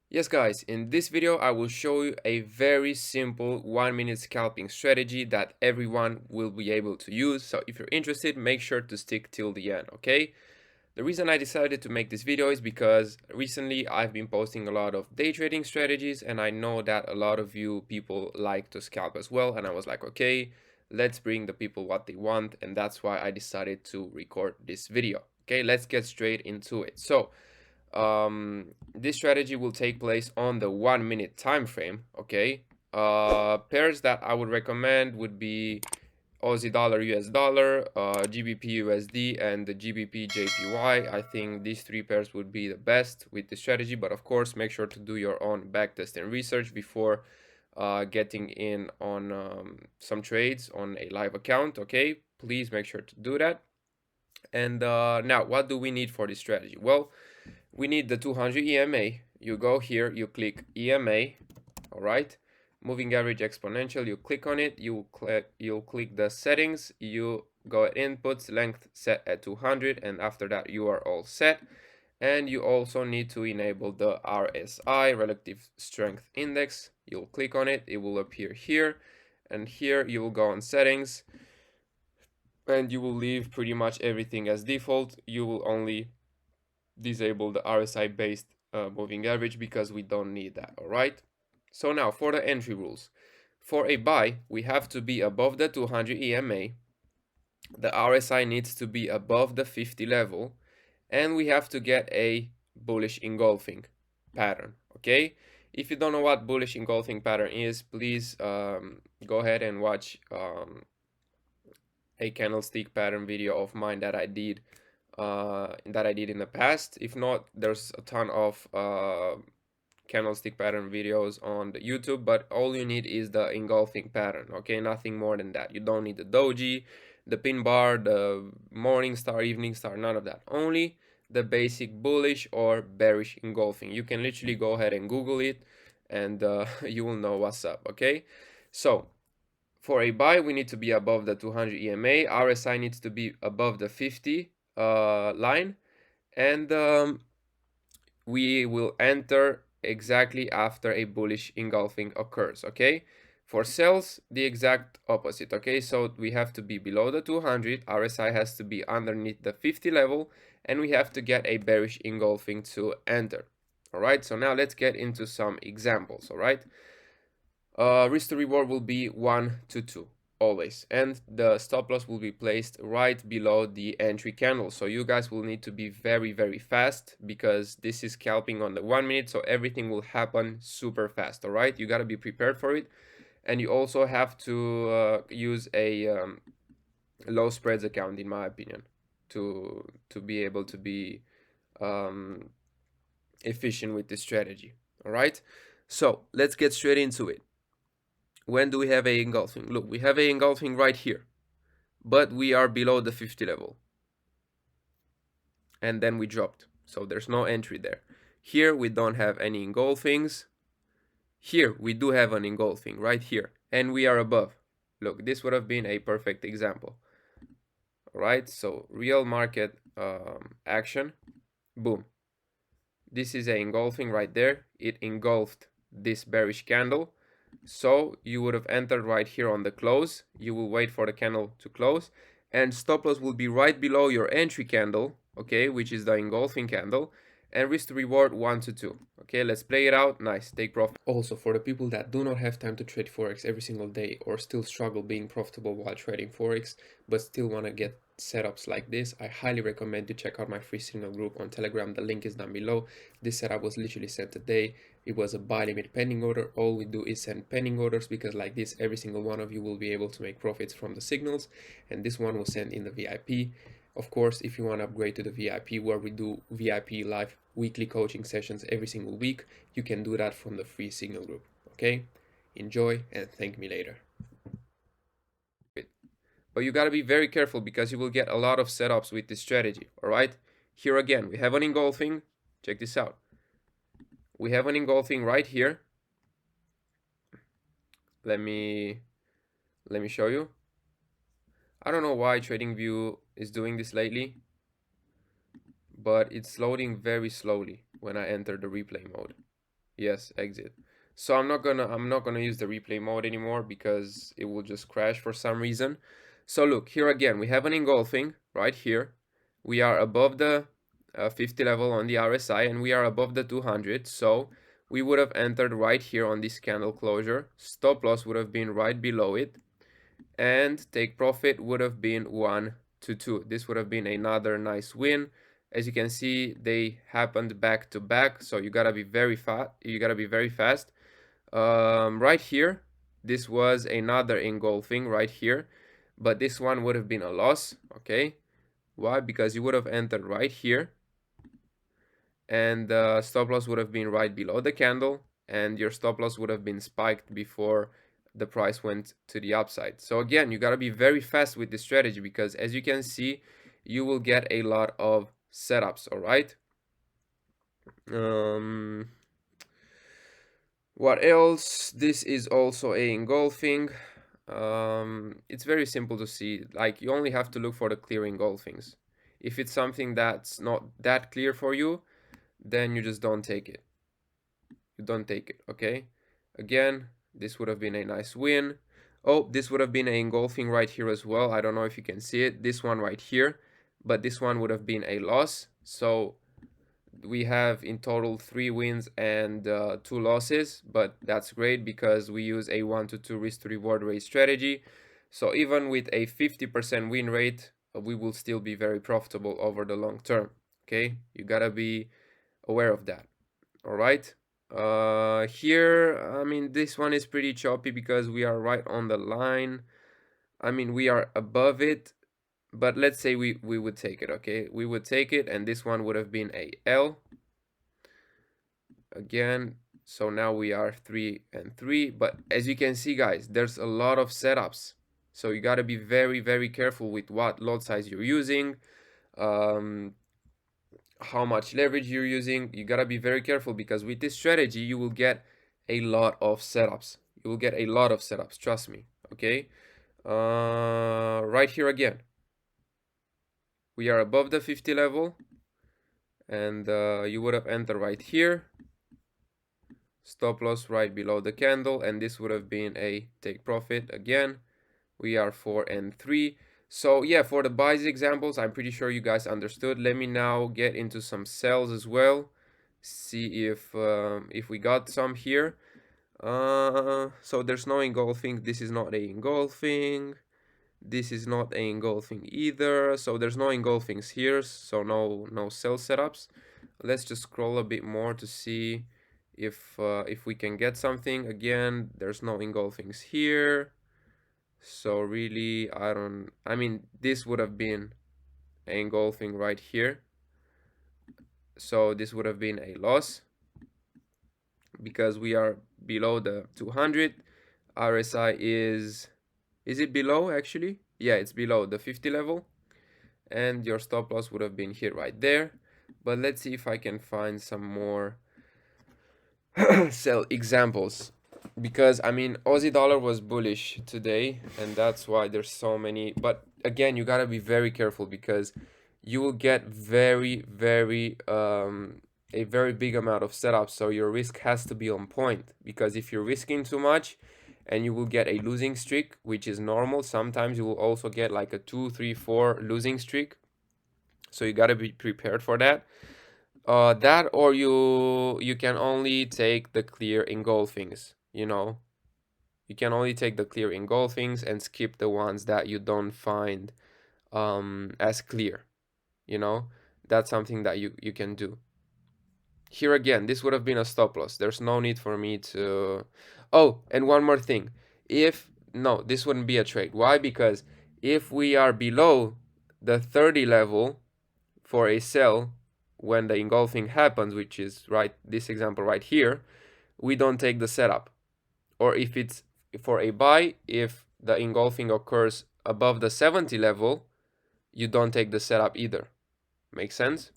Yes guys, in this video I will show you a very simple 1-minute scalping strategy that everyone will be able to use. So if you're interested, make sure to stick till the end, okay? The reason I decided to make this video is because recently I've been posting a lot of day trading strategies and I know that a lot of you people like to scalp as well, and I was like, okay, let's bring the people what they want, and that's why I decided to record this video. Okay, let's get straight into it. So this strategy will take place on the 1-minute time frame. Okay, pairs that I would recommend would be Aussie dollar US dollar, GBP USD, and the GBP JPY. I think these three pairs would be the best with this strategy, but of course make sure to do your own backtest and research before getting in on some trades on a live account. Okay, please make sure to do that. And now what do we need for this strategy? Well, we need the 200 EMA. You go here, you click EMA, all right? Moving average exponential, you click on it, you'll click the settings, you go at inputs, length set at 200, and after that you are all set. And you also need to enable the RSI, relative strength index. You'll click on it, it will appear here, and here you will go on settings, and you will leave pretty much everything as default. You will only disable the RSI based moving average because we don't need that. All right, so now for the entry rules. For a buy, we have to be above the 200 EMA, the RSI needs to be above the 50 level, and we have to get a bullish engulfing pattern. Okay, if you don't know what bullish engulfing pattern is, please go ahead and watch a candlestick pattern video of mine that I did in the past. If not, there's a ton of candlestick pattern videos on the YouTube, but all you need is the engulfing pattern. Okay, nothing more than that. You don't need the doji, the pin bar, the morning star, evening star, none of that. Only the basic bullish or bearish engulfing. You can literally go ahead and Google it, and you will know what's up. Okay, so for a buy, we need to be above the 200 EMA. RSI needs to be above the 50 line, and we will enter exactly after a bullish engulfing occurs. Okay, for sells, the exact opposite. Okay, so we have to be below the 200, RSI has to be underneath the 50 level, and we have to get a bearish engulfing to enter. All right, so now let's get into some examples. All right, risk to reward will be 1 to 2 always, and the stop loss will be placed right below the entry candle. So you guys will need to be very fast because this is scalping on the 1 minute, so everything will happen super fast. All right, you got to be prepared for it, and you also have to use a low spreads account, in my opinion, to be able to be efficient with this strategy. All right, so let's get straight into it. When do we have a engulfing? Look, we have a engulfing right here, but we are below the 50 level, and then we dropped, so there's no entry there. Here we don't have any engulfings. Here we do have an engulfing right here, and we are above. Look, this would have been a perfect example. All right, so real market action, boom. This is a engulfing right there. It engulfed this bearish candle. So you would have entered right here on the close. You will wait for the candle to close, and stop loss will be right below your entry candle, okay, which is the engulfing candle, and risk to reward 1 to 2. Okay, let's play it out. Nice, take profit. Also, for the people that do not have time to trade forex every single day or still struggle being profitable while trading forex but still want to get setups like this, I highly recommend you check out my free signal group on Telegram. The link is down below. This setup was literally sent today. It was a buy limit pending order. All we do is send pending orders because like this, every single one of you will be able to make profits from the signals, and this one was sent in the VIP. Of course, if you want to upgrade to the VIP, where we do VIP live weekly coaching sessions every single week, you can do that from the free signal group. Okay, enjoy and thank me later. But you got to be very careful because you will get a lot of setups with this strategy. All right, here again we have an engulfing. Check this out. We have an engulfing right here. Let me show you. I don't know why TradingView is doing this lately, but it's loading very slowly when I enter the replay mode. Yes, exit. So I'm not gonna use the replay mode anymore because it will just crash for some reason. So look here again, we have an engulfing right here. We are above the 50 level on the RSI and we are above the 200. So we would have entered right here on this candle closure. Stop loss would have been right below it, and take profit would have been 1 to 2. This would have been another nice win. As you can see, they happened back to back, so you gotta be very fast. Right here, this was another engulfing right here, but this one would have been a loss. Okay, why? Because you would have entered right here, and stop loss would have been right below the candle, and your stop loss would have been spiked before the price went to the upside. So again, you got to be very fast with this strategy because as you can see, you will get a lot of setups. All right. What else? This is also a engulfing. It's very simple to see. Like, you only have to look for the clear engulfings. If it's something that's not that clear for you, then you just don't take it. You don't take it. Okay, again, this would have been a nice win. Oh, this would have been a engulfing right here as well. I don't know if you can see it, this one right here, but this one would have been a loss. So we have in total 3 wins and 2 losses, but that's great because we use a 1 to 2 risk to reward rate strategy. So even with a 50% win rate, we will still be very profitable over the long term. Okay, you gotta be aware of that. All right. Here, I mean, this one is pretty choppy because we are right on the line. I mean, we are above it, but let's say we would take it. Okay, we would take it, and this one would have been a L again. So now we are 3 and 3, but as you can see, guys, there's a lot of setups, so you got to be very, very careful with what lot size you're using, how much leverage you're using. You got to be very careful because with this strategy you will get a lot of setups. You will get a lot of setups, trust me. Okay, right here again, we are above the 50 level, and you would have entered right here, stop loss right below the candle, and this would have been a take profit. Again, we are 4 and 3. So yeah, for the buys examples, I'm pretty sure you guys understood. Let me now get into some sells as well, see if we got some here. So there's no engulfing. This is not a engulfing. This is not a engulfing either. So there's no engulfings here, so no sell setups. Let's just scroll a bit more to see if we can get something. Again, there's no engulfings here. So really, I mean, this would have been engulfing right here. So this would have been a loss because we are below the 200. RSI is it below actually? Yeah, it's below the 50 level. And your stop loss would have been here right there. But let's see if I can find some more sell examples, because I mean, Aussie dollar was bullish today and that's why there's so many. But again, you got to be very careful because you will get very a very big amount of setups, so your risk has to be on point, because if you're risking too much and you will get a losing streak, which is normal. Sometimes you will also get like a 2, 3, 4 losing streak, so you got to be prepared for that. That, or you can only take the clear engulfings, you know. You can only take the clear engulfings and skip the ones that you don't find as clear, you know. That's something that you can do. Here again, this would have been a stop loss. There's no need for me to... Oh, and one more thing. No, this wouldn't be a trade. Why? Because if we are below the 30 level for a sell, when the engulfing happens, which is right this example right here, we don't take the setup. Or if it's for a buy, if the engulfing occurs above the 70 level, you don't take the setup either. Make sense?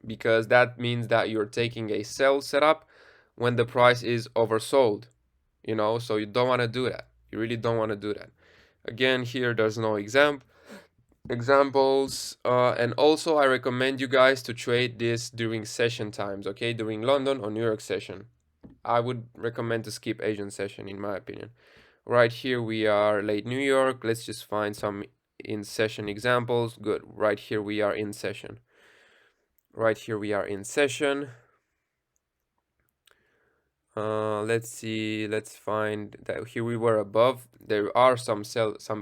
Because that means that you're taking a sell setup when the price is oversold, you know. So you don't want to do that. You really don't want to do that. Again, here there's no example. examples, and also I recommend you guys to trade this during session times, okay, during London or New York session. I would recommend to skip Asian session in my opinion. Right here we are late New York. Let's just find some in session examples. Good. Right here we are in session. Right here we are in session. Let's see. Let's find that here we were above. There are some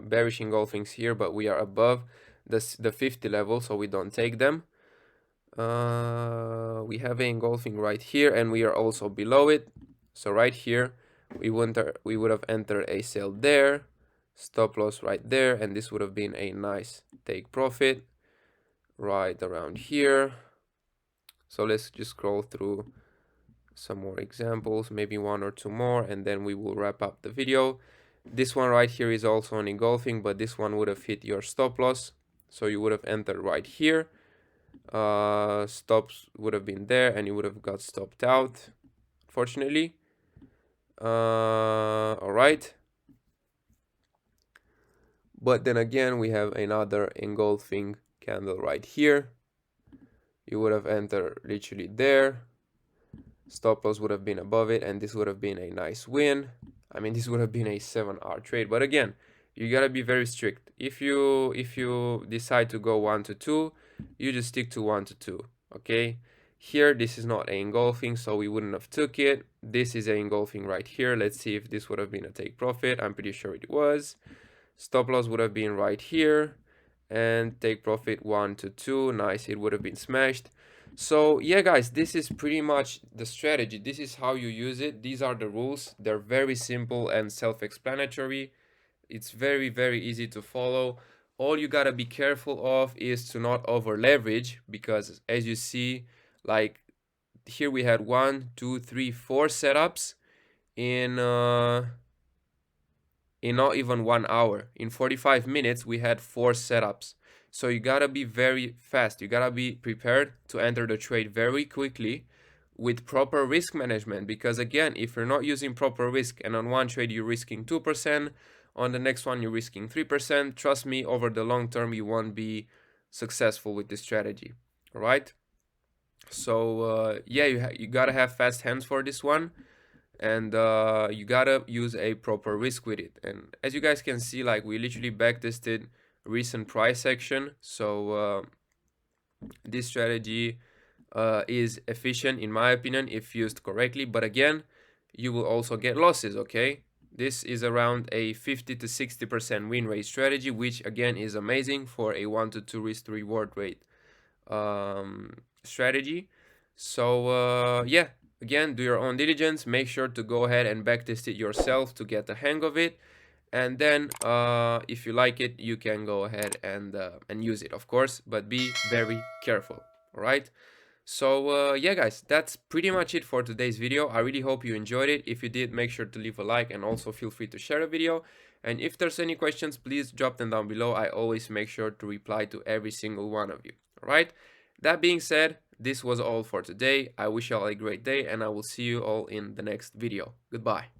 bearish engulfings here, but we are above the 50 level, so we don't take them. We have an engulfing right here, and we are also below it. So right here, we would have entered a sell there, stop loss right there, and this would have been a nice take profit right around here. So let's just scroll through some more examples, maybe one or two more, and then we will wrap up the video. This one right here is also an engulfing, but this one would have hit your stop loss, so you would have entered right here. Stops would have been there, and you would have got stopped out, fortunately. All right, but then again we have another engulfing candle right here. You would have entered literally there, stop loss would have been above it, and this would have been a nice win. I mean, this would have been a 7-hour trade, but again, you gotta be very strict. If you decide to go 1 to 2, you just stick to 1 to 2, okay? Here this is not a engulfing, so we wouldn't have took it. This is a engulfing right here. Let's see if this would have been a take profit. I'm pretty sure it was. Stop loss would have been right here, and take profit 1 to 2. Nice, it would have been smashed. So yeah guys, this is pretty much the strategy. This is how you use it. These are the rules. They're very simple and self-explanatory. It's very, very easy to follow. All you gotta be careful of is to not over leverage, because as you see, like here we had 1, 2, 3, 4 setups in not even 1 hour. In 45 minutes we had 4 setups. So you gotta be very fast. You gotta be prepared to enter the trade very quickly with proper risk management, because again, if you're not using proper risk and on one trade you're risking 2%, on the next one you're risking 3%, trust me, over the long term you won't be successful with this strategy. All right, so yeah, you gotta have fast hands for this one, and you gotta use a proper risk with it. And as you guys can see, like we literally backtested recent price action, so this strategy is efficient in my opinion if used correctly, but again, you will also get losses, okay? This is around a 50 to 60% win rate strategy, which again is amazing for a 1 to 2 risk to reward rate strategy. So yeah, again, do your own diligence. Make sure to go ahead and backtest it yourself to get the hang of it, and then if you like it, you can go ahead and use it, of course, but be very careful. All right, so yeah guys, that's pretty much it for today's video. I really hope you enjoyed it. If you did, make sure to leave a like, and also feel free to share the video. And if there's any questions, please drop them down below. I always make sure to reply to every single one of you. All right, that being said, this was all for today. I wish you all a great day, and I will see you all in the next video. Goodbye.